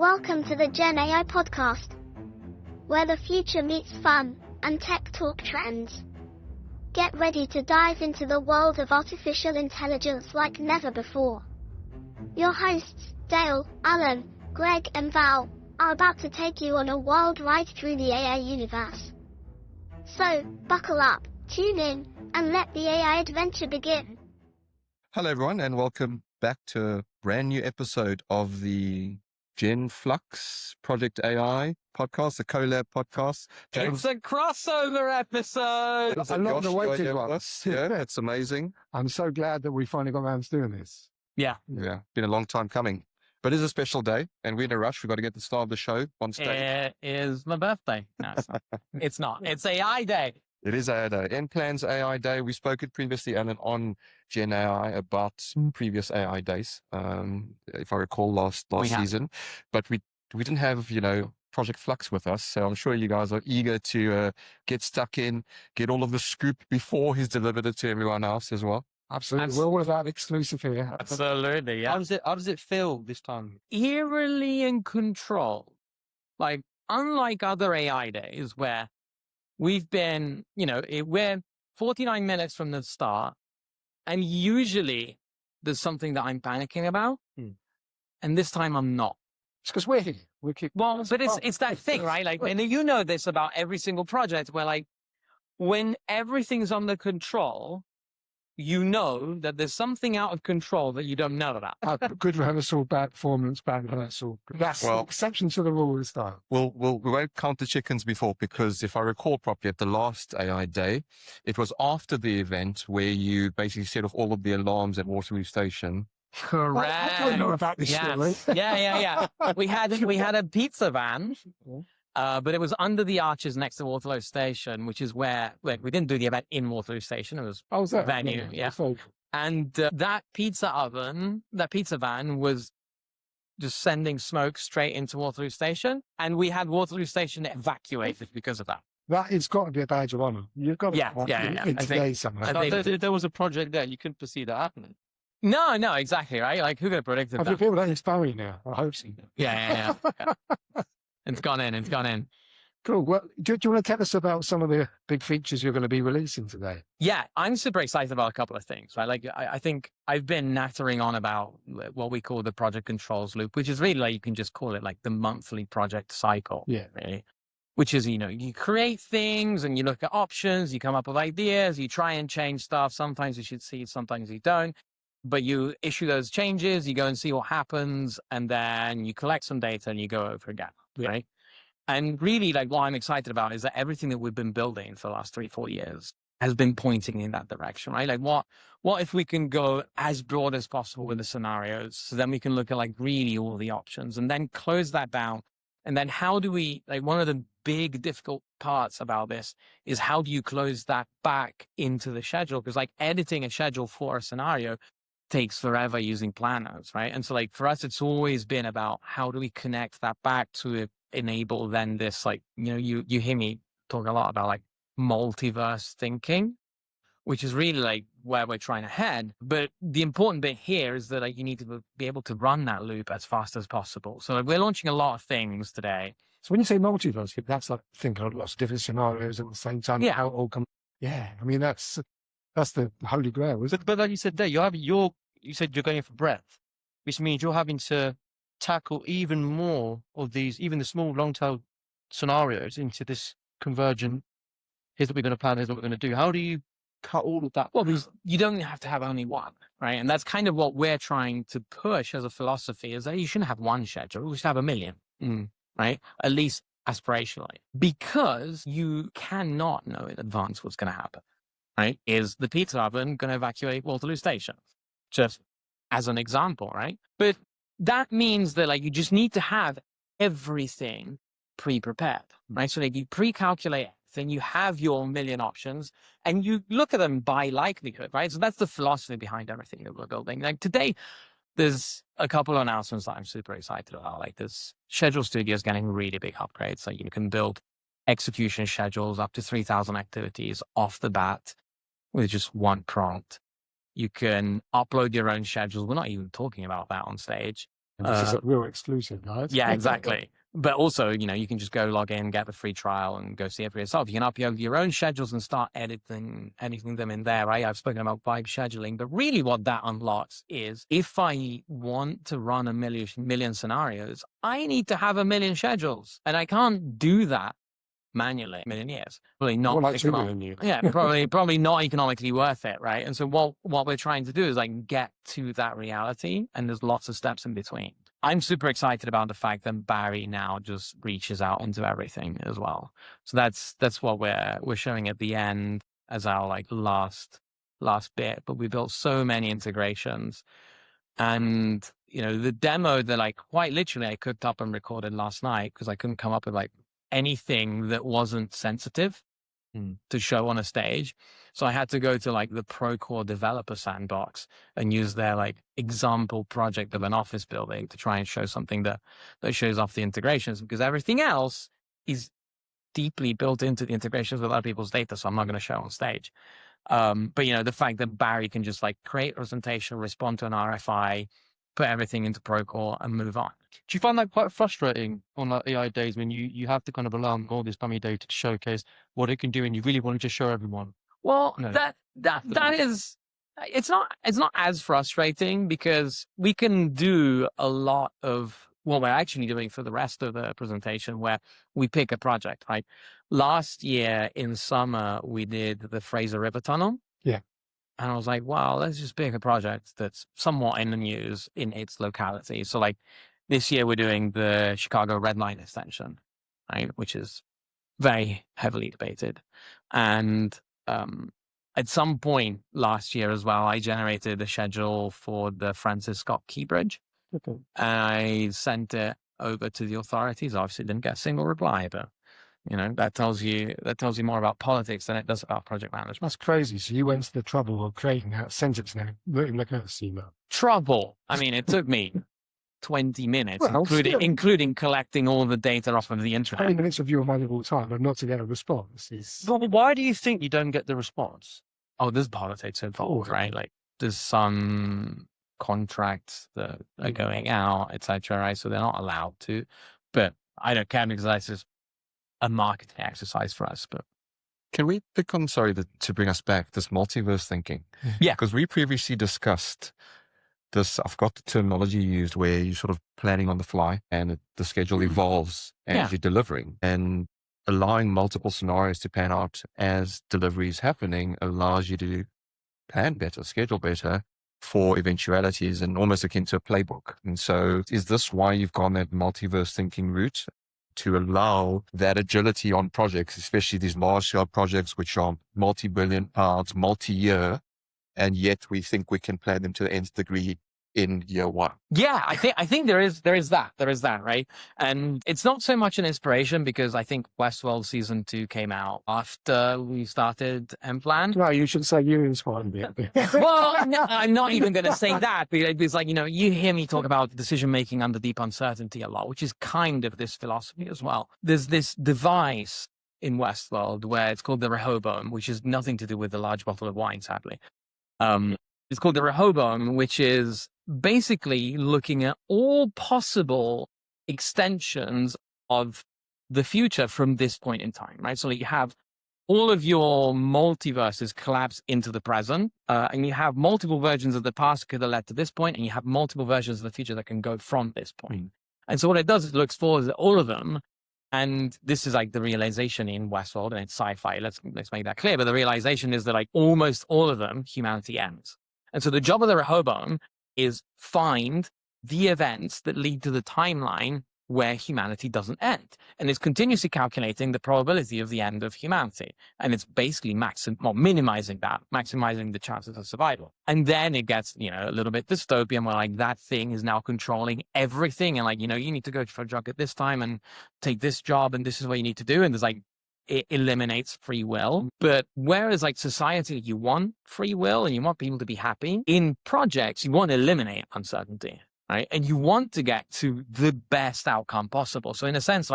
Welcome to the Gen AI podcast, where the future meets fun and tech talk trends. Get ready to dive into the world of artificial intelligence like never before. Your hosts, Dale, Alan, Greg, and Val, are about to take you on a wild ride through the AI universe. So, buckle up, tune in, and let the AI adventure begin. Hello, everyone, and welcome back to a brand new episode of the Flux Project AI podcast, the collab podcast. It's a crossover episode. It's a lot of the Josh waiting joining one. us. Yeah, it's amazing. I'm so glad that we finally got around to doing this. Yeah. Yeah, been a long time coming. But it is a special day, and we're in a rush. We've got to get the star of the show on stage. It is my birthday. No, it's not. It's not. It's AI Day. It is AI Day. nPlan's AI Day. We spoke it previously, Alan, on Gen AI about previous AI days, if I recall, last season. But we didn't have, Project Flux with us. So I'm sure you guys are eager to get stuck in, get all of the scoop before he's delivered it to everyone else as well. Absolutely. We're all about exclusive here. Absolutely, yeah. How does it feel this time? Eerily in control. Like, unlike other AI days where we've been, we're 49 minutes from the start, and usually there's something that I'm panicking about, and this time I'm not. It's because we're here. Well, but it's that thing, right? Like, and you know this about every single project where, like, when everything's under control, you know that there's something out of control that you don't know about. Good rehearsal, bad performance, bad rehearsal. That's the exception to the rule this time. We won't count the chickens before, because if I recall properly, at the last AI day, it was after the event where you basically set off all of the alarms at Waterloo Station. Correct. Well, I don't know about this story. Yeah. We had a pizza van, but it was under the arches next to Waterloo Station, which is where we didn't do the event in Waterloo Station. It was a venue, yeah. And that pizza van was just sending smoke straight into Waterloo Station, and we had Waterloo Station evacuated because of that. That has got to be a badge of honor. You've got to in today somewhere. There was a project there. You couldn't foresee that happening. No, exactly, right? Like, who could have predicted that? I feel that inspiring now. I hope so. Yeah. It's gone in. Cool. Well, do you want to tell us about some of the big features you're going to be releasing today? Yeah, I'm super excited about a couple of things, right? Like, I think I've been nattering on about what we call the project controls loop, which is really, like, you can just call it like the monthly project cycle. Yeah. Really. Which is, you create things and you look at options, you come up with ideas, you try and change stuff. Sometimes you should see, sometimes you don't. But you issue those changes, you go and see what happens, and then you collect some data and you go over again, right? And really, like, what I'm excited about is that everything that we've been building for the last 3-4 years has been pointing in that direction, right? Like, what if we can go as broad as possible with the scenarios, so then we can look at, like, really all the options and then close that down. And then how do we, like, one of the big difficult parts about this is how do you close that back into the schedule? Because, like, editing a schedule for a scenario takes forever using planners, right? And so, like, for us, it's always been about how do we connect that back to enable then this, like, you hear me talk a lot about, like, multiverse thinking, which is really, like, where we're trying to head. But the important bit here is that, like, you need to be able to run that loop as fast as possible. So, like, we're launching a lot of things today. So when you say multiverse, that's like thinking of lots of different scenarios at the same time. Yeah. How it all comes. Yeah. I mean, that's the holy grail, isn't it? But like you said there, you said you're going for breadth, which means you're having to tackle even more of these, even the small long-tail scenarios into this convergent. Here's what we're going to plan. Here's what we're going to do. How do you cut all of that? Well, because you don't have to have only one, right? And that's kind of what we're trying to push as a philosophy, is that you shouldn't have one schedule. You should have 1 million, right? At least aspirationally, because you cannot know in advance what's going to happen, right? Is the pizza oven going to evacuate Waterloo Station? Just as an example, right? But that means that, like, you just need to have everything pre-prepared, right? So, like, you pre-calculate everything, you have your 1 million options, and you look at them by likelihood, right? So that's the philosophy behind everything that we're building. Like, today, there's a couple of announcements that I'm super excited about. Like, this Schedule Studio is getting really big upgrades. So you can build execution schedules up to 3,000 activities off the bat with just one prompt. You can upload your own schedules. We're not even talking about that on stage. And this is a real exclusive, guys. Yeah, exactly. But also, you can just go log in, get the free trial, and go see it for yourself. You can upload your own schedules and start editing them in there, right? I've spoken about vibe scheduling, but really what that unlocks is if I want to run a million scenarios, I need to have a million schedules, and I can't do that manually a million years. Probably not. More like 2 million years. Yeah, probably not economically worth it, right? And so what we're trying to do is get to that reality, and there's lots of steps in between. I'm super excited about the fact that Barry now just reaches out into everything as well. So that's what we're showing at the end as our last bit. But we built so many integrations, and the demo that quite literally I cooked up and recorded last night because I couldn't come up with anything that wasn't sensitive to show on a stage. So I had to go to the Procore developer sandbox and use their example project of an office building to try and show something that shows off the integrations, because everything else is deeply built into the integrations with other people's data. So I'm not going to show on stage. But the fact that Barry can just create a presentation, respond to an RFI, put everything into Procore and move on. Do you find that quite frustrating on AI days when you have to kind of allow all this dummy data to showcase what it can do, and you really want to just show everyone? Well, that is, it's not as frustrating because we can do a lot of what we're actually doing for the rest of the presentation, where we pick a project, right? Last year in summer, we did the Fraser River Tunnel. Yeah. And I was like, wow, let's just pick a project that's somewhat in the news in its locality. So this year we're doing the Chicago Red Line extension, right? Which is very heavily debated. And at some point last year as well, I generated a schedule for the Francis Scott Key Bridge. Okay. And I sent it over to the authorities. Obviously didn't get a single reply, but that tells you more about politics than it does about project management. That's crazy. So you went to the trouble of creating that sentence now, looking like a email. Trouble. I mean, it took me 20 minutes, Well, including collecting all the data off of the internet. 20 minutes of your valuable time and not to get a response is... But why do you think you don't get the response? Oh, there's politics involved, right? There's some contracts that are going out, etc., right? So they're not allowed to. But I don't care because that's just a marketing exercise for us. But can we pick on, to bring us back, this multiverse thinking? Yeah. Because we previously discussed this, I've got the terminology used, where you're sort of planning on the fly and the schedule evolves as you're delivering. And allowing multiple scenarios to pan out as delivery is happening allows you to plan better, schedule better for eventualities, and almost akin to a playbook. And so is this why you've gone that multiverse thinking route, to allow that agility on projects, especially these large scale projects, which are multi-billion pounds, multi-year, and yet we think we can plan them to the nth degree in year one? Yeah, I think there is that, right? And it's not so much an inspiration because I think Westworld season 2 came out after we started nPlan. No, you should say you inspired me. Well, no, I'm not even going to say that, because you hear me talk about decision making under deep uncertainty a lot, which is kind of this philosophy as well. There's this device in Westworld where it's called the Rehoboam, which is nothing to do with the large bottle of wine, sadly. It's called the Rehoboam, which is basically looking at all possible extensions of the future from this point in time, right? So you have all of your multiverses collapse into the present, and you have multiple versions of the past that could have led to this point, and you have multiple versions of the future that can go from this point. And so what it does is it looks forward at all of them. And this is the realization in Westworld, and it's sci-fi. Let's make that clear. But the realization is that almost all of them, humanity ends. And so the job of the Rehoboam is find the events that lead to the timeline where humanity doesn't end. And it's continuously calculating the probability of the end of humanity. And it's basically minimizing that, maximizing the chances of survival. And then it gets, a little bit dystopian where that thing is now controlling everything. And you need to go for a drug at this time and take this job, and this is what you need to do. And there's it eliminates free will. But whereas society, you want free will and you want people to be happy, in projects, you want to eliminate uncertainty, right? And you want to get to the best outcome possible. So in a sense,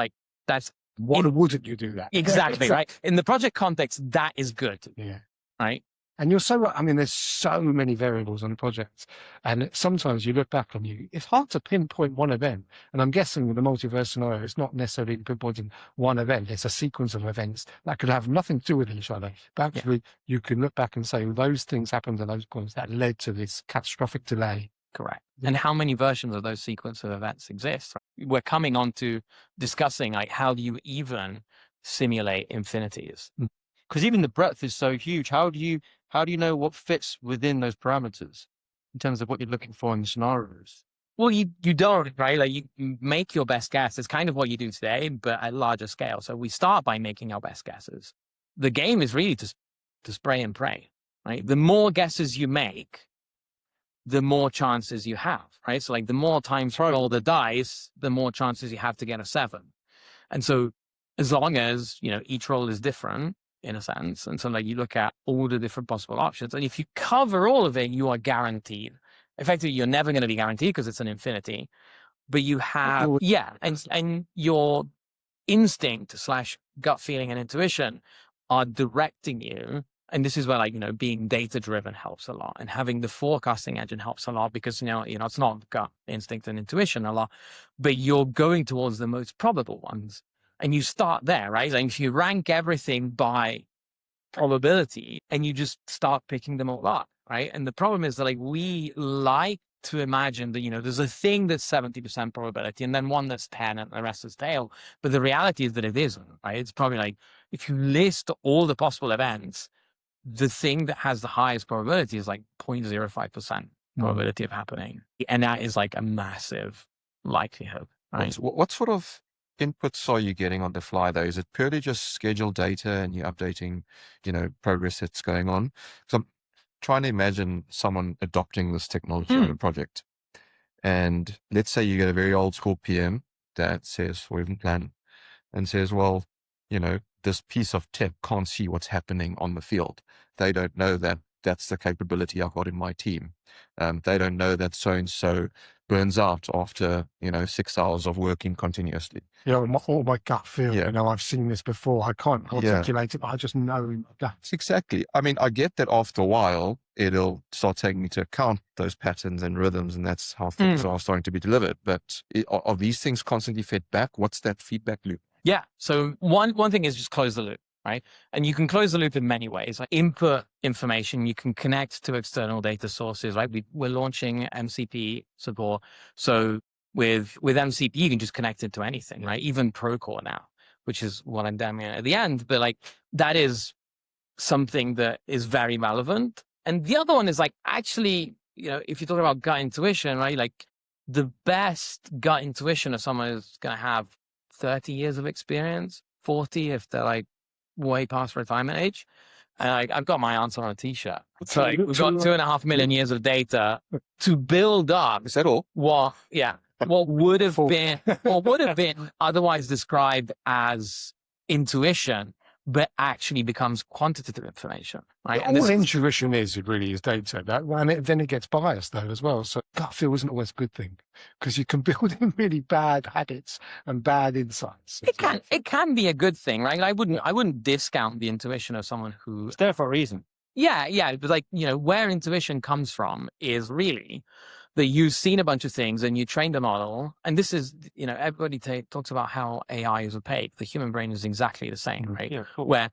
that's... Why wouldn't you do that? Exactly, right? In the project context, that is good. Yeah. Right? And you're so, I mean, there's so many variables on the project. And sometimes you look back on it's hard to pinpoint one event. And I'm guessing with the multiverse scenario, it's not necessarily pinpointing one event. It's a sequence of events that could have nothing to do with each other. But actually, you can look back and say, well, those things happened at those points that led to this catastrophic delay. Correct. And how many versions of those sequence of events exist? We're coming on to discussing like how do you even simulate infinities? Because even the breadth is so huge. How do you know what fits within those parameters in terms of what you're looking for in the scenarios? Well, you don't, right? Like you make your best guess. It's kind of what you do today, but at larger scale. So we start by making our best guesses. The game is really to spray and pray, right? The more guesses you make, the more chances you have, right? So like the more times you roll the dice, the more chances you have to get a 7. And so as long as, each roll is different in a sense. And so like you look at all the different possible options. And if you cover all of it, you are guaranteed. Effectively, you're never going to be guaranteed because it's an infinity. But you have, and your instinct / gut feeling and intuition are directing you. And this is where being data driven helps a lot, and having the forecasting engine helps a lot because, it's not gut instinct and intuition a lot, but you're going towards the most probable ones. And you start there, right? Like if you rank everything by probability and you just start picking them all up, right? And the problem is that we like to imagine that, there's a thing that's 70% probability and then one that's 10 and the rest is tail. But the reality is that it isn't, right? It's probably if you list all the possible events, the thing that has the highest probability is 0.05% probability of happening. And that is a massive likelihood, right? What sort of inputs are you getting on the fly though? Is it purely just scheduled data and you're updating, progress that's going on? So I'm trying to imagine someone adopting this technology on a project. And let's say you get a very old school PM that says for nPlan and says, well, this piece of tech can't see what's happening on the field. They don't know that that's the capability I've got in my team. They don't know that so-and-so burns out after, 6 hours of working continuously. All my gut feel, I've seen this before. I can't articulate it, but I just know in my gut. Exactly. I mean, I get that after a while, it'll start taking into account those patterns and rhythms, and that's how things are starting to be delivered. But are these things constantly fed back? What's that feedback loop? Yeah. So one thing is just close the loop, right? And you can close the loop in many ways. Input information, you can connect to external data sources, right? We're launching MCP support. So with MCP, you can just connect it to anything, right? Even Procore now, which is what I'm demoing at the end. But that is something that is very relevant. And the other one is actually, if you're talking about gut intuition, right? The best gut intuition of someone is going to have 30 years of experience, 40 if they're way past retirement age. And I've got my answer on a t-shirt. So we've got 2.5 million years of data to build up. Is that all? What would have been otherwise described as intuition, but actually becomes quantitative information, right? And all intuition is, it really is data. Then it gets biased though as well. So gut feel isn't always a good thing because you can build in really bad habits and bad insights. It can be a good thing, right? I wouldn't discount the intuition of someone who It's there for a reason. Yeah. But where intuition comes from is really that you've seen a bunch of things and you trained a model. And this is, everybody talks about how AI is opaque. The human brain is exactly the same, right? Yeah, cool. Where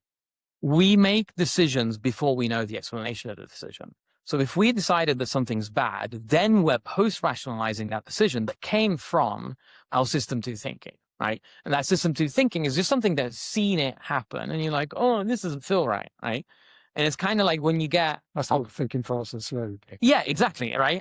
we make decisions before we know the explanation of the decision. So if we decided that something's bad, then we're post-rationalizing that decision that came from our system 2 thinking, right? And that system 2 thinking is just something that's seen it happen. And you're like, oh, this doesn't feel right, right? And it's kind of like when you get... That's not thinking fast and slow. Yeah, exactly, right?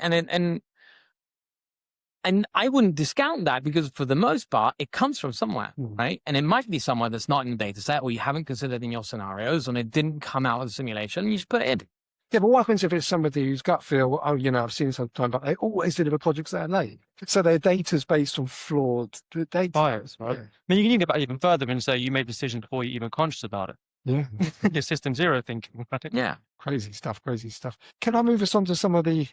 And I wouldn't discount that because for the most part, it comes from somewhere, right? And it might be somewhere that's not in the data set or you haven't considered in your scenarios and it didn't come out of the simulation. You just put it in. Yeah, but what happens if it's somebody who's gut feel, I've seen some time, but they always deliver projects that are late. So their data's based on flawed data. Bias, right? Yeah. I mean, you can get back even further and say you made a decision before you're even conscious about it. Yeah. Your system 0 thinking about it. Yeah. Crazy stuff. Can I move us on to some of the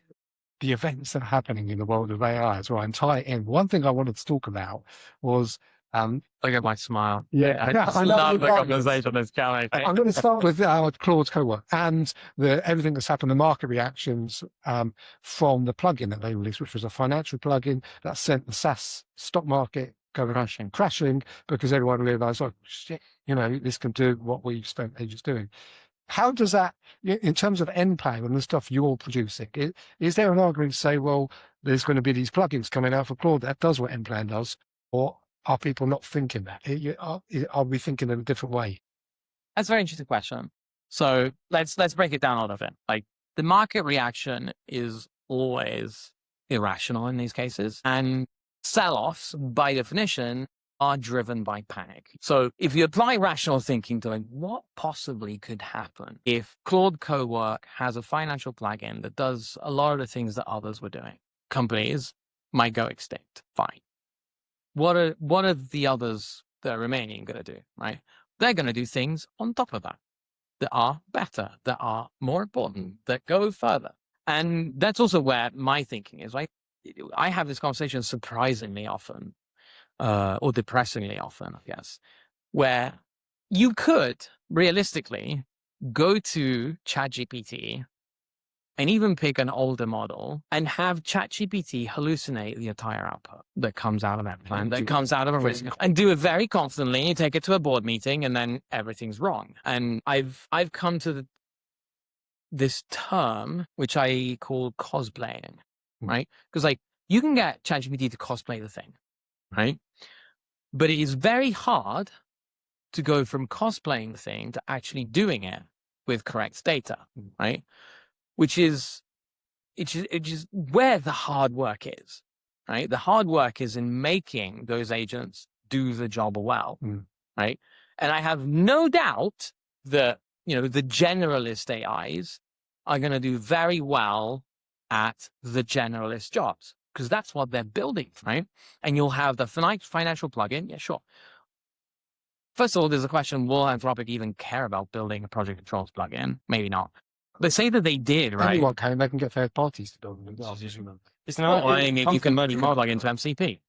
events that are happening in the world of AI as well and tie it in? One thing I wanted to talk about was Look at my smile. Yeah, I yeah, just I know love the you are. conversation that's going. I'm going to start with Claude's co-work and everything that's happened, the market reactions from the plugin that they released, which was a financial plugin that sent the SaaS stock market crashing because everyone realized, oh, shit, this can do what we spent ages doing. How does that, in terms of nPlan and the stuff you're producing, is there an argument to say, well, there's going to be these plugins coming out for Claude that does what nPlan does, or are people not thinking that? Are we thinking in a different way? That's a very interesting question. So let's break it down a little bit. Like the market reaction is always irrational in these cases, and sell-offs by definition are driven by panic. So if you apply rational thinking to like what possibly could happen if Claude Cowork has a financial plugin that does a lot of the things that others were doing, companies might go extinct. Fine. What are the others that are remaining going to do, right? They're going to do things on top of that are better, that are more important, that go further. And that's also where my thinking is, right? I have this conversation surprisingly often, or depressingly often, I guess, where you could realistically go to ChatGPT and even pick an older model and have ChatGPT hallucinate the entire output that comes out of that plan, that comes out of a risk, and do it very confidently. You take it to a board meeting, and then everything's wrong. And I've come to this term which I call cosplaying, right? Because like you can get ChatGPT to cosplay the thing, right? But it is very hard to go from cosplaying the thing to actually doing it with correct data, right? Which is where the hard work is, right? The hard work is in making those agents do the job well, right? And I have no doubt that, the generalist AIs are going to do very well at the generalist jobs because that's what they're building, right? And you'll have the financial plugin. Yeah, sure. First of all, there's a question, will Anthropic even care about building a project controls plugin? Maybe not. But say that they did, right? Anyone can. They can get third parties to build them. You can plug into MCP,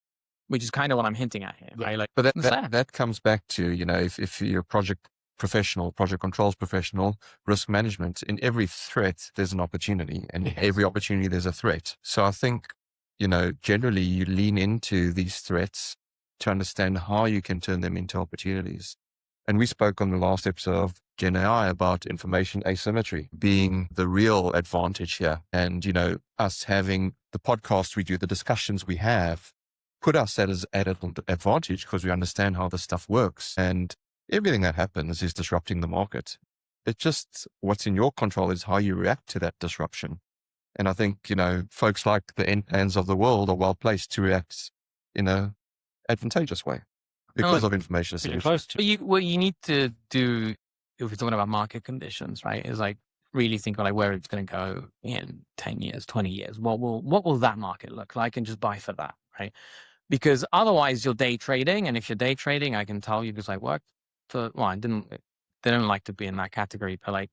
which is kind of what I'm hinting at here. Right? Like, but that comes back to, if you're a project professional, project controls professional, risk management, in every threat, there's an opportunity, and in every opportunity, there's a threat. So I think, generally you lean into these threats to understand how you can turn them into opportunities. And we spoke on the last episode of Gen AI about information asymmetry being the real advantage here. And, us having the podcast we do, the discussions we have, put us at an advantage because we understand how this stuff works. And everything that happens is disrupting the market. It's just what's in your control is how you react to that disruption. And I think, folks like the nPlan's of the world are well placed to react in a advantageous way because of information asymmetry. What you need to do, if we're talking about market conditions, right, is like really think about like where it's going to go in 10 years, 20 years. What will that market look like, and just buy for that, right? Because otherwise you're day trading. And if you're day trading, I can tell you, because I worked for, they don't like to be in that category, but like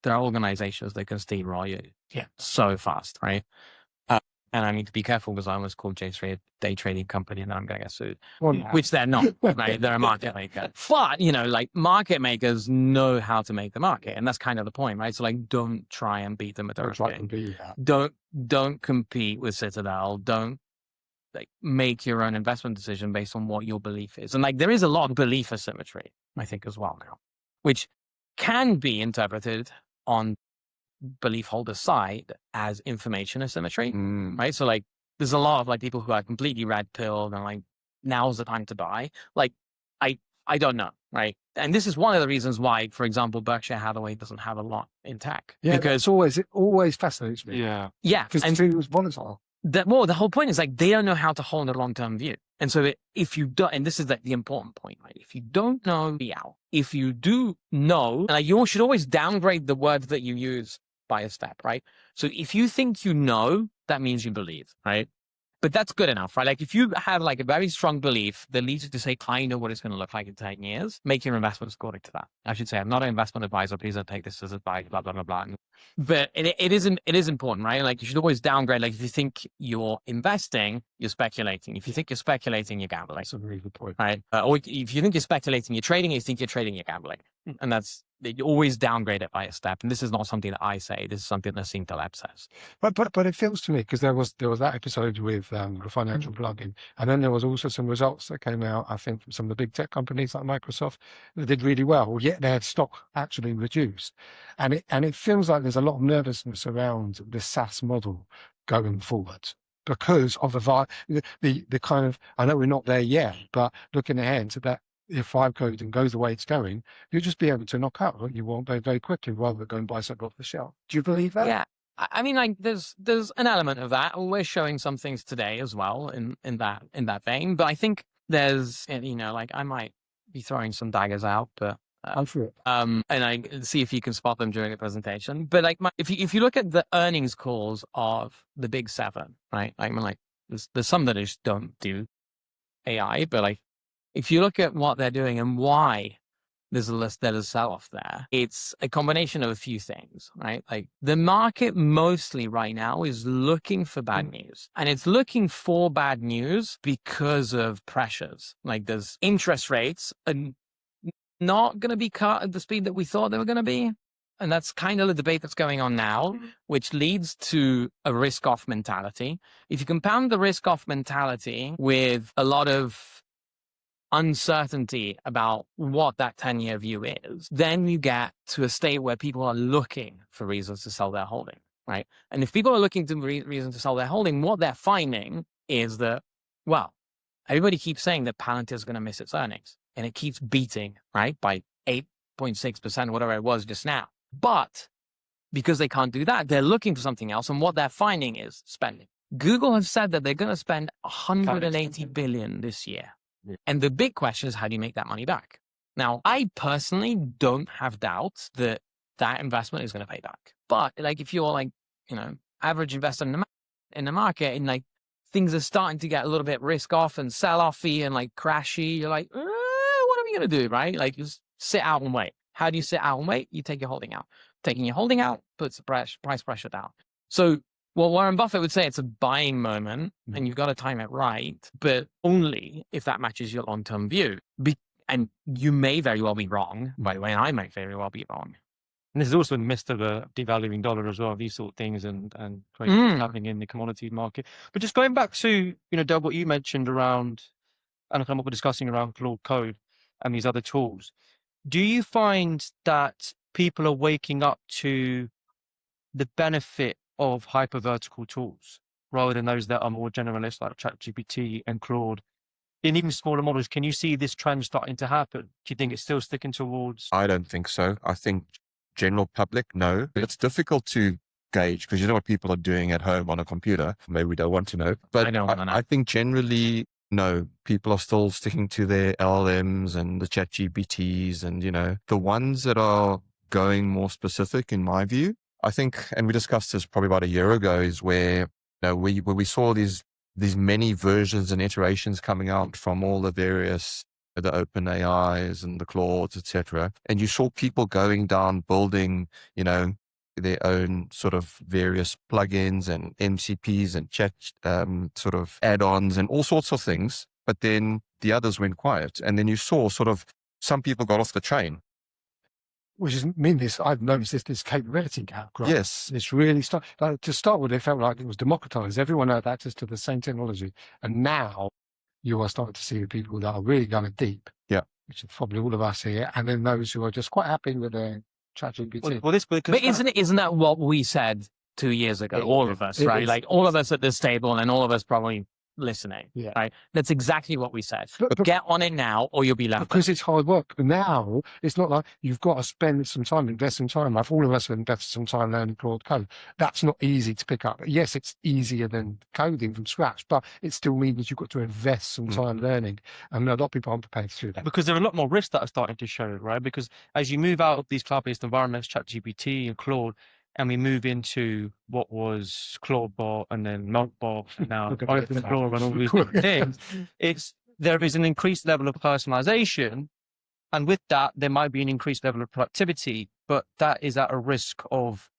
there are organizations that can steamroll you so fast, right? And I need to be careful because I almost called J3 a day trading company and then I'm going to get sued, which they're not, right? They're a market maker. But, like market makers know how to make the market. And that's kind of the point, right? So like, don't try and beat them at their game. Don't compete with Citadel. Don't like make your own investment decision based on what your belief is. And like, there is a lot of belief asymmetry, I think, as well now, which can be interpreted on belief holder side as information asymmetry, right? So like, there's a lot of like people who are completely red pilled and like, now's the time to buy. Like, I don't know, right? And this is one of the reasons why, for example, Berkshire Hathaway doesn't have a lot in tech. Yeah, because it always fascinates me. Yeah, because it was volatile. The whole point is like they don't know how to hold a long-term view. And so if you don't, and this is like the important point, right? If you don't know, be out. If you do know, like you should always downgrade the words that you use by a step, right? So if you think you know, that means you believe, right? But that's good enough, right? Like if you have like a very strong belief that leads you to say, I know what it's going to look like in 10 years, make your investments according to that. I should say, I'm not an investment advisor. Please don't take this as advice, blah, blah, blah, blah. But it is important, right? Like you should always downgrade. Like if you think you're investing, you're speculating. If you think you're speculating, you're gambling. That's a really good point. Right? Or if you think you're speculating, you're trading. You think you're trading, you're gambling. And you always downgrade it by a step. And this is not something that I say. This is something that nPlan's says. But it feels to me, because there was that episode with the financial plugin, and then there was also some results that came out, I think, from some of the big tech companies like Microsoft that did really well, yet their stock actually reduced. And it feels like there's a lot of nervousness around the SaaS model going forward, because of the kind of, I know we're not there yet, but looking ahead to that, if vibe coding goes the way it's going, you'll just be able to knock out what you want very, very quickly rather than go and buy something off the shelf. Do you believe that? Yeah. I mean, like there's an element of that. We're showing some things today as well in that vein. But I think there's, like I might be throwing some daggers out, but I'm for it. And I see if you can spot them during the presentation. But like if you look at the earnings calls of the big seven, right? I mean, like there's some that just don't do AI, but like if you look at what they're doing and why there's a sell-off there, it's a combination of a few things, right? Like the market mostly right now is looking for bad news, and it's looking for bad news because of pressures. Like there's interest rates are not going to be cut at the speed that we thought they were going to be. And that's kind of the debate that's going on now, which leads to a risk-off mentality. If you compound the risk-off mentality with a lot of uncertainty about what that 10-year view is, then you get to a state where people are looking for reasons to sell their holding, right? And if people are looking to reasons to sell their holding, what they're finding is that, well, everybody keeps saying that Palantir is going to miss its earnings, and it keeps beating, right, by 8.6%, whatever it was just now. But because they can't do that, they're looking for something else, and what they're finding is spending. Google has said that they're going to spend $180 billion this year. Yeah. And the big question is, how do you make that money back? Now, I personally don't have doubts that that investment is going to pay back. But like, if you're like, average investor in the market, and like things are starting to get a little bit risk off and sell offy and like crashy, you're like, what are we going to do? Right? Like just sit out and wait. How do you sit out and wait? You take your holding out. Taking your holding out puts the price pressure down. So, well, Warren Buffett would say it's a buying moment, and you've got to time it right, but only if that matches your long-term view. And you may very well be wrong, by the way, and I might very well be wrong. And this is also in the midst of a devaluing dollar as well, these sort of things and happening in the commodity market. But just going back to, Del, what you mentioned around, and kind of what we're discussing around Claude Code and these other tools, do you find that people are waking up to the benefit of hyper-vertical tools rather than those that are more generalist like ChatGPT and Claude? In even smaller models, can you see this trend starting to happen? Do you think it's still sticking towards? I don't think so. I think general public, no. It's difficult to gauge because you know what people are doing at home on a computer. Maybe we don't want to know. But I think generally, no, people are still sticking to their LLMs and the ChatGPTs and, the ones that are going more specific, in my view. I think, and we discussed this probably about a year ago, is where we saw these many versions and iterations coming out from all the various, the open AIs and the Claudes, etc. And you saw people going down building, their own sort of various plugins and MCPs and chat sort of add-ons and all sorts of things. But then the others went quiet. And then you saw sort of some people got off the train. Which is I've noticed this capability gap, right? Yes. It's really to start with, it felt like it was democratized. Everyone had access to the same technology. And now you are starting to see the people that are really going deep. Yeah. Which is probably all of us here. And then those who are just quite happy with their ChatGPT. But isn't that what we said 2 years ago? All of us, right? Like all of us at this table and all of us probably listening, right? That's exactly what we said. But get on it now or you'll be left. Because it's hard work. But now it's not like you've got to spend some time, invest some time. Like all of us have invested some time learning Claude Code. That's not easy to pick up. Yes, it's easier than coding from scratch, but it still means you've got to invest some time learning. And a lot of people aren't prepared to do that. Because there are a lot more risks that are starting to show, right? Because as you move out of these cloud-based environments, ChatGPT and Claude, and we move into what was Clawbot and then Meltbot and now OpenClaw and all these different things, there is an increased level of personalization, and with that, there might be an increased level of productivity, but that is at a risk of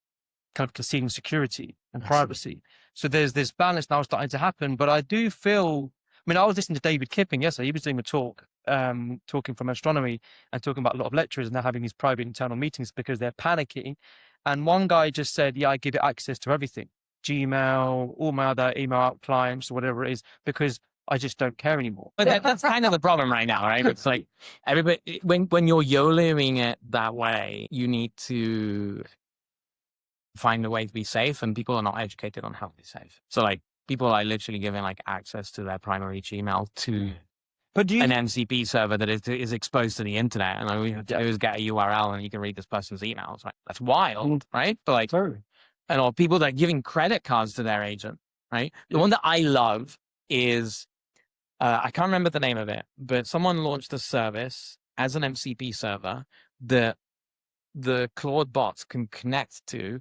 kind of conceding security and privacy. So there's this balance now starting to happen, but I do feel, I mean, I was listening to David Kipping yesterday. He was doing a talk, talking from astronomy and talking about a lot of lecturers and they're having these private internal meetings because they're panicking. And one guy just said, yeah, I give it access to everything, Gmail, all my other email out clients, or whatever it is, because I just don't care anymore. But that's kind of the problem right now, right? It's like everybody, when you're YOLOing it that way, you need to find a way to be safe, and people are not educated on how to be safe. So like people are literally giving like access to their primary Gmail to an MCP server that is exposed to the internet, and we always get a URL and you can read this person's emails. Right? That's wild, right? But like, and or people that are giving credit cards to their agent, right? The one that I love is I can't remember the name of it, but someone launched a service as an MCP server that the Claude bots can connect to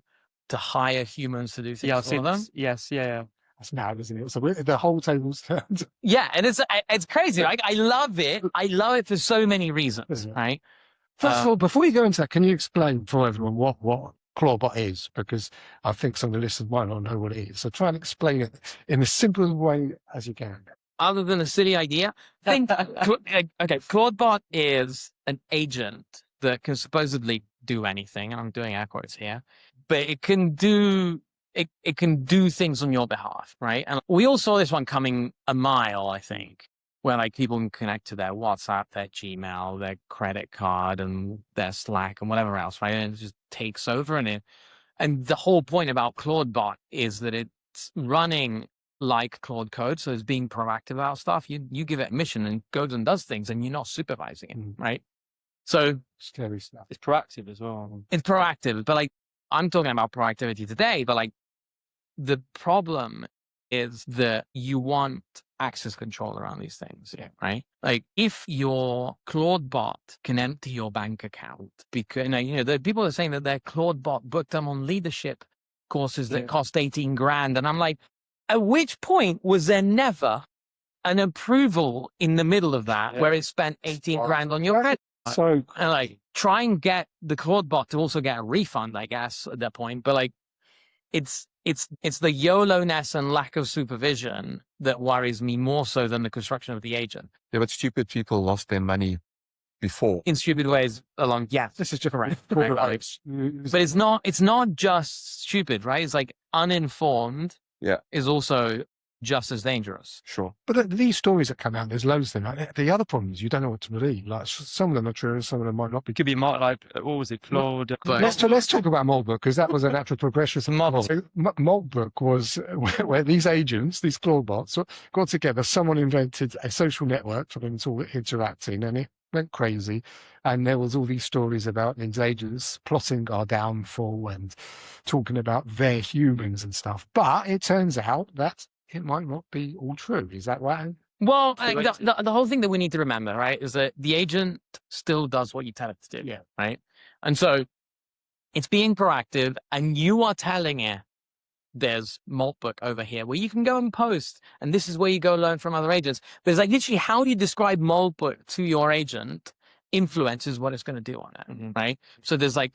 hire humans to do things for them. Yes, yeah. That's mad, isn't it? So the whole table's turned. Yeah, and it's crazy. Like, I love it. I love it for so many reasons, right? First of all, before you go into that, can you explain for everyone what Clawbot is? Because I think some of the listeners might not know what it is. So try and explain it in the simplest way as you can. Other than a silly idea, okay, Clawbot is an agent that can supposedly do anything, and I'm doing air quotes here, but it can do things on your behalf, right? And we all saw this one coming a mile, I think, where like people can connect to their WhatsApp, their Gmail, their credit card, and their Slack, and whatever else, right? And it just takes over, and the whole point about Clawbot is that it's running like Claude Code, so it's being proactive about stuff. You give it a mission and goes and does things, and you're not supervising it, right? So scary stuff. It's proactive as well. It's proactive, but like I'm talking about proactivity today, but like the problem is that you want access control around these things, right? Like if your Claude bot can empty your bank account because the people are saying that their Claude bot booked them on leadership courses that cost 18 grand, and I'm like, at which point was there never an approval in the middle of that where it spent 18 grand on your credit? So, and like try and get the Claude bot to also get a refund, I guess, at that point. But like, it's the YOLO-ness and lack of supervision that worries me more so than the construction of the agent. Yeah, but stupid people lost their money before. In stupid ways along. Yeah, this is just right. But it's not just stupid, right? It's like uninformed. Yeah, is also just as dangerous. Sure. But these stories that come out, there's loads of them. Like, the other problem is you don't know what to believe. Like some of them are true, some of them might not be. Could be like, what was it, Claude? Let's talk about Maltbook, because that was a natural progression. So Maltbook was where these agents, these Claude bots, got together. Someone invented a social network for them to interacting, and it went crazy. And there was all these stories about these agents plotting our downfall and talking about their humans and stuff. But it turns out that it might not be all true. Is that right? Well, the whole thing that we need to remember, right, is that the agent still does what you tell it to do. Yeah. Right. And so it's being proactive, and you are telling it there's Maltbook over here where you can go and post, and this is where you go learn from other agents. But it's like literally how do you describe Maltbook to your agent influences what it's going to do on it, right? So there's a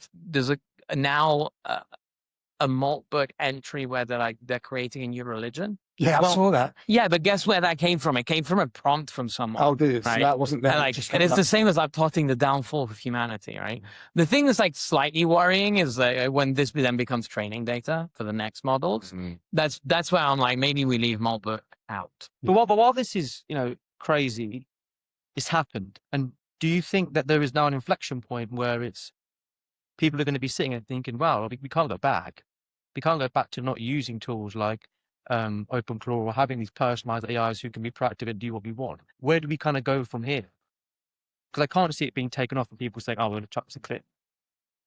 Maltbook entry where they're creating a new religion. Yeah, I saw that. Yeah, but guess where that came from? It came from a prompt from someone. Oh, did it? Right? So that wasn't there. And it's the same as like plotting the downfall of humanity, right? The thing that's like slightly worrying is that when this then becomes training data for the next models, that's where I'm like, maybe we leave Maltbook out. But while this is, crazy, it's happened. And do you think that there is now an inflection point where people are going to be sitting and thinking, wow, we can't go back. We can't go back to not using tools like OpenClaw or having these personalized AIs who can be proactive and do what we want. Where do we kind of go from here? Because I can't see it being taken off and people saying, oh, we're going to chuck this a clip.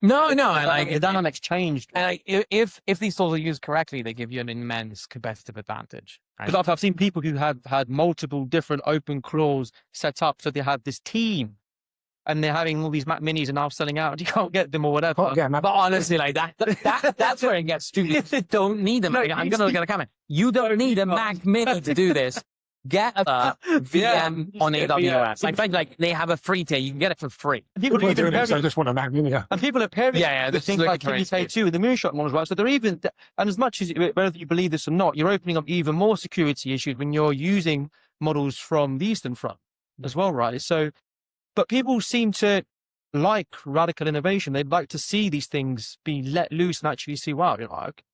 No, like the dynamics changed. And like, if these tools are used correctly, they give you an immense competitive advantage. Because right? I've seen people who have had multiple different OpenClaws set up, so they have this team and they're having all these Mac Minis and now selling out. You can't get them or whatever. Can't get 'em. But honestly, like that's where it gets stupid. You don't need them. No, I'm going to look at the camera. You don't need a Mac Mini to do this. Get a VM on AWS. Like they have a free tier. You can get it for free. People What are you are doing even next? I just want a Mac Mini. and people are pairing Yeah, with this is things like looking very KK2 with the moonshot models, right? So they're even, and as much as whether you believe this or not, you're opening up even more security issues when you're using models from the Eastern Front as well, right? So, but people seem to like radical innovation. They'd like to see these things be let loose and actually see, wow,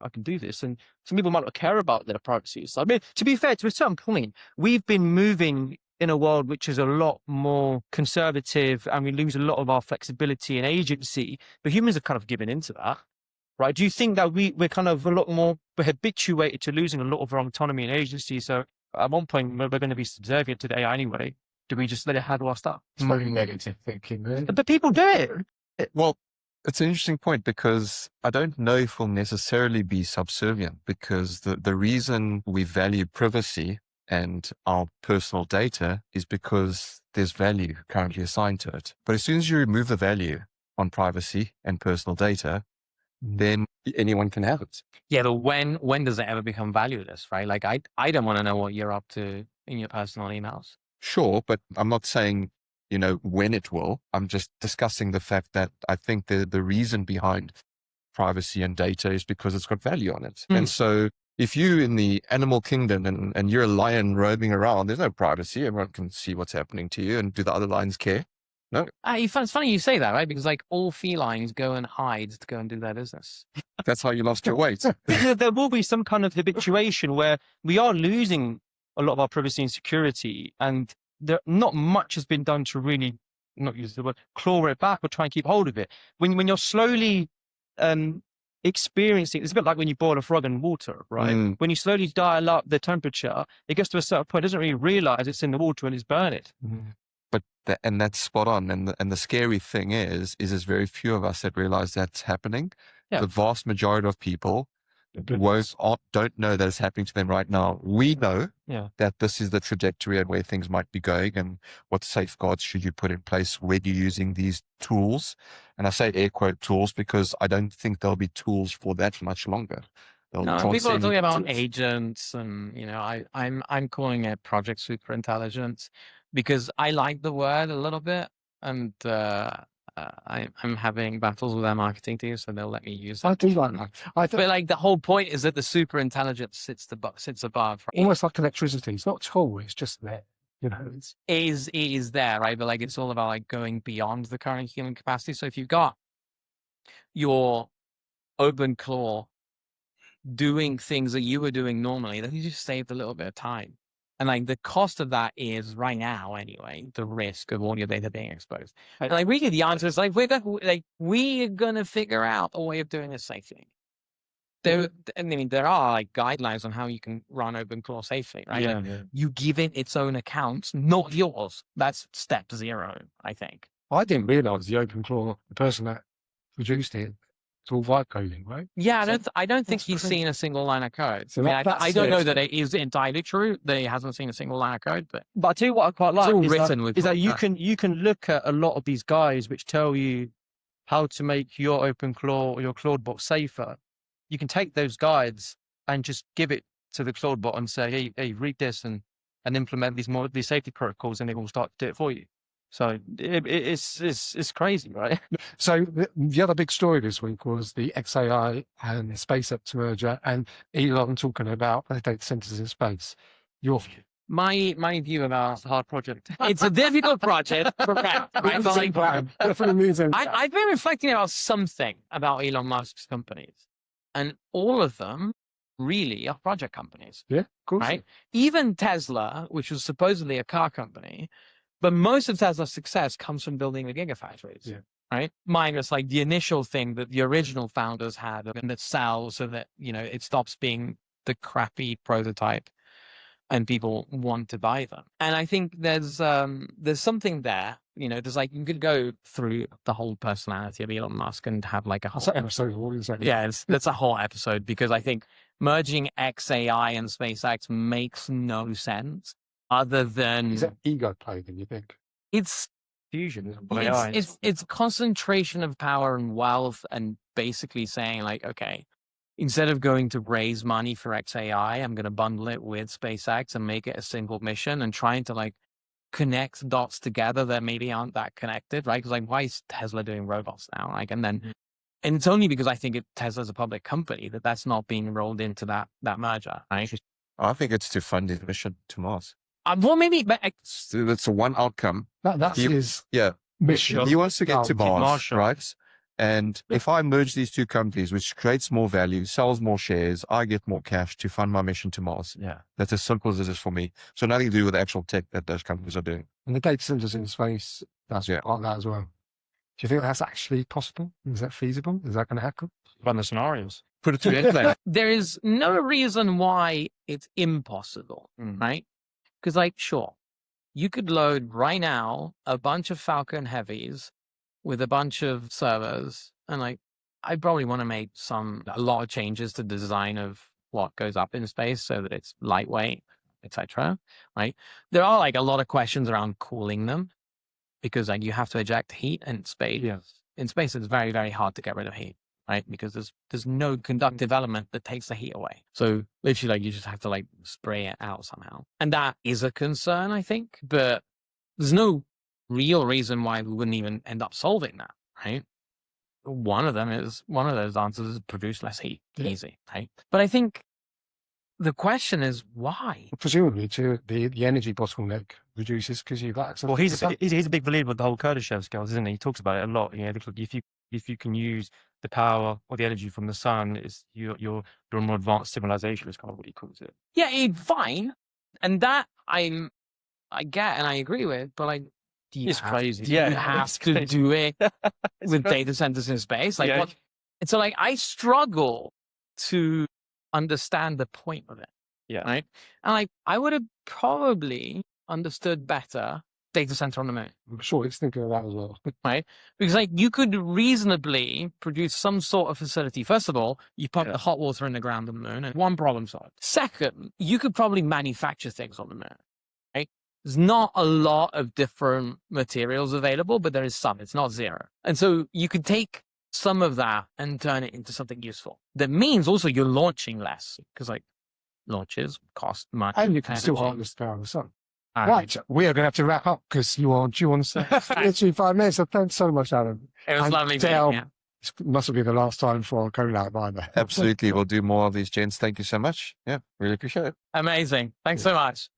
I can do this. And some people might not care about their privacy. So, I mean, to be fair, to a certain point, we've been moving in a world which is a lot more conservative, and we lose a lot of our flexibility and agency. But humans have kind of given into that, right? Do you think that we're kind of a lot more habituated to losing a lot of our autonomy and agency? So at one point, we're going to be subservient to the AI anyway. Do we just let it handle our stuff? It's very negative thinking, really. But people do it. Well, it's an interesting point because I don't know if we'll necessarily be subservient, because the reason we value privacy and our personal data is because there's value currently assigned to it. But as soon as you remove the value on privacy and personal data, then anyone can have it. Yeah, but when does it ever become valueless, right? Like I don't want to know what you're up to in your personal emails. Sure, but I'm not saying, when it will. I'm just discussing the fact that I think the reason behind privacy and data is because it's got value on it. And so if you in the animal kingdom and you're a lion roaming around, there's no privacy. Everyone can see what's happening to you. And do the other lions care? No. It's funny you say that, right? Because like all felines go and hide to go and do their business. That's how you lost your weight. There will be some kind of habituation where we are losing a lot of our privacy and security, and not much has been done to really, not use the word, claw it back or try and keep hold of it. When you're slowly experiencing, it's a bit like when you boil a frog in water, right? When you slowly dial up the temperature, it gets to a certain point, it doesn't really realize it's in the water and it's burn it. But that's spot on. And the scary thing is there's very few of us that realize that's happening. Yeah. The vast majority of people don't know that it's happening to them right now. We know that this is the trajectory and where things might be going, and what safeguards should you put in place when you're using these tools. And I say air quote tools because I don't think there'll be tools for that much longer. No, people are talking about agents, and I'm calling it project super intelligence because I like the word a little bit, and I'm having battles with our marketing team, so they'll let me use it. I do like that. But like the whole point is that the super intelligence sits above. Right? Almost like electricity. It's not a tool. It's just there. It is there, right? But like it's all about like going beyond the current human capacity. So if you've got your open claw doing things that you were doing normally, then you just saved a little bit of time. And like the cost of that is right now anyway, the risk of all your data being exposed. And like really the answer is like we're gonna figure out a way of doing this safely. There are like guidelines on how you can run OpenClaw safely, right? Yeah. You give it its own accounts, not yours. That's step 0, I think. I didn't realize the OpenClaw, the person that produced it, it's all vibe coding, right? Yeah, I don't think he's seen a single line of code. So I don't know that it is entirely true that he hasn't seen a single line of code, but I tell you what I quite like all is written with that you can look at a lot of these guys which tell you how to make your OpenClaw or your ClaudeBot safer. You can take those guides and just give it to the ClaudeBot and say, hey, read this and implement these safety protocols, and it will start to do it for you. So it's crazy, right? So the other big story this week was the XAI and SpaceX merger, and Elon talking about data centers in space. Your view? My view about a hard project. It's a difficult project, right? I've been reflecting about something about Elon Musk's companies, and all of them really are project companies. Yeah, of course. Right? Even Tesla, which was supposedly a car company, but most of Tesla's success comes from building the gigafactories. Yeah. Right? Mine was like the initial thing that the original founders had, and that sells so that, it stops being the crappy prototype and people want to buy them. And I think there's something there, there's like, you could go through the whole personality of Elon Musk and have like a whole episode. that's a whole episode, because I think merging XAI and SpaceX makes no sense other than is that ego play, then you think? it's fusion of AI. It's concentration of power and wealth, and basically saying like, okay, instead of going to raise money for XAI, I'm going to bundle it with SpaceX and make it a single mission, and trying to like connect dots together that maybe aren't that connected, right? Because like, why is Tesla doing robots now? Like, and it's only because I think Tesla's a public company that's not being rolled into that merger, right? I think it's to fund his mission to Mars. Well, maybe, but So that's the one outcome. That's his Yeah. mission. He wants to get to Mars, Marshall. right? And if I merge these two companies, which creates more value, sells more shares, I get more cash to fund my mission to Mars. Yeah. That's as simple as it is for me. So nothing to do with the actual tech that those companies are doing. And the data centers in space, that's part of that as well. Do you think that's actually possible? Is that feasible? Is that going to happen? Run the scenarios. Put it to nPlan. there is no reason why it's impossible, right? Because like, sure, you could load right now a bunch of Falcon Heavies with a bunch of servers, and like, I probably want to make a lot of changes to the design of what goes up in space so that it's lightweight, etc. Right? There are like a lot of questions around cooling them, because like you have to eject heat in space. Yes. In space, it's very, very hard to get rid of heat, right? Because there's no conductive element that takes the heat away. So literally, like, you just have to like spray it out somehow, and that is a concern, I think. But there's no real reason why we wouldn't even end up solving that, right? One of those answers is produce less heat, easy, right? But I think the question is why? Presumably, the energy bottleneck reduces because you've got access. Well, he's a big believer of the whole Kardashev scales, isn't he? He talks about it a lot. You know, if you can use the power or the energy from the sun, you're a more advanced civilization. Is kind of what he calls it. Yeah, fine, and that I get and I agree with, but like, It's crazy. You have to do it with data centers in space. Like, what? And so like, I struggle to understand the point of it. Yeah. Right. And like, I would have probably understood better data center on the moon. I'm sure it's thinking of that as well. Right. Because like, you could reasonably produce some sort of facility. First of all, you pump the hot water in the ground on the moon, and one problem solved. Second, you could probably manufacture things on the moon. Right. There's not a lot of different materials available, but there is some. It's not zero. And so you could take some of that and turn it into something useful. That means also you're launching less, because like, launches cost money. And you can still harness the power of the sun. Right, we are going to have to wrap up because you are due on literally 5 minutes. So thanks so much, Adam. It was lovely being here. It must be the last time for a collab either. Absolutely. We'll do more of these, gents. Thank you so much. Yeah, really appreciate it. Amazing. Thanks so much.